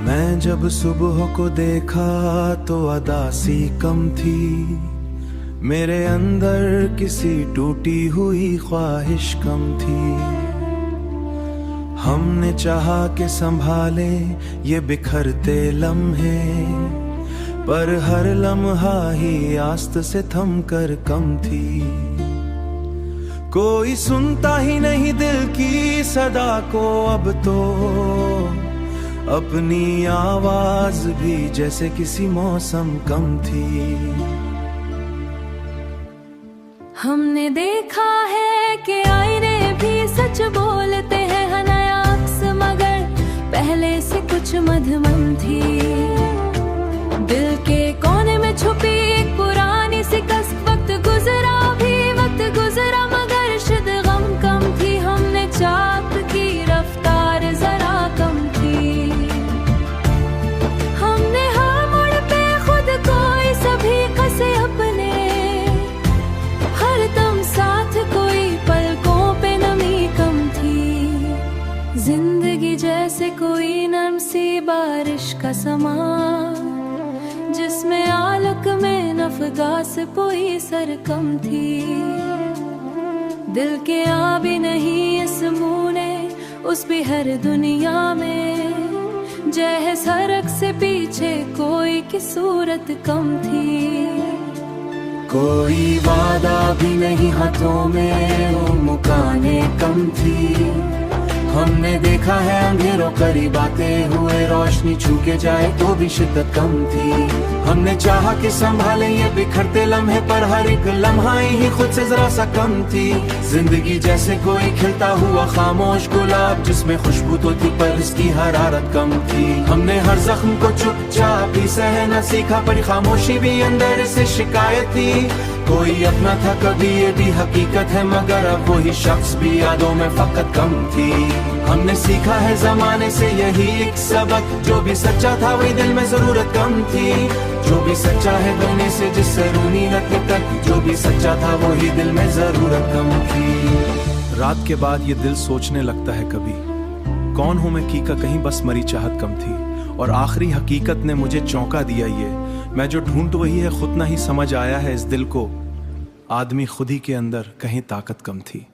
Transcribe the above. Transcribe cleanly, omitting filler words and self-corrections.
मैं जब सुबह को देखा तो अदासी कम थी, मेरे अंदर किसी टूटी हुई ख्वाहिश कम थी। हमने चाहा कि संभाले ये बिखरते लम्हे, पर हर लम्हा ही आस्त से थम कर कम थी। कोई सुनता ही नहीं दिल की सदा को अब तो, अपनी आवाज भी जैसे किसी मौसम कम थी। हमने देखा है कि आईने भी सच बोलते हैं, हनाया अक्स मगर पहले से कुछ मधुमन थी। दिल के कोने में छुपी एक पुरानी सी कसक, वक्त गुजरा भी वक्त गुजरा मगर शिद गम कम थी। हमने चाक की रफ्तार जरा कम थी, हमने हर मोड़ पे खुद को सभी कसे अपने, हर दम साथ कोई पलकों पे नमी कम थी। जिंदगी जैसे कोई नर्म सी बारिश का समा, जिसमें आलक में नफगास पोई सर कम थी। दिल के आ भी नहीं इस मुंह ने उस भी हर दुनिया में, जय सड़क से पीछे कोई की सूरत कम थी। कोई वादा भी नहीं हाथों में, वो मुकाने कम थी। हमने देखा है अंधेरों करीब आते हुए, रोशनी छू के जाए तो भी शिद्दत कम थी। हमने चाहा कि संभाले ये बिखरते लम्हे, पर हर एक लम्हा ही खुद से जरा सा कम थी। जिंदगी जैसे कोई खिलता हुआ खामोश गुलाब, जिसमें खुशबू तो थी पर इसकी हरारत कम थी। हमने हर जख्म को चुपचाप ही सहना सीखा, पर खामोशी भी अंदर से शिकायत थी। कोई अपना था कभी ये भी हकीकत है, मगर अब वही शख्स भी यादों में फकत कम थी। हमने सीखा है जमाने से यही एक सबक, जो भी सच्चा था वही दिल में जरूरत कम थी। जो भी सच्चा है बनने से जिससे रूनी रखने तक, जो भी सच्चा था वही दिल में जरूरत कम थी। रात के बाद ये दिल सोचने लगता है कभी, कौन हूं मैं की का कहीं बस मरी चाहत कम थी। और आखिरी हकीकत ने मुझे चौंका दिया, ये मैं जो ढूंढ वही है खुद ना ही समझ आया है इस दिल को, आदमी खुद ही के अंदर कहीं ताकत कम थी।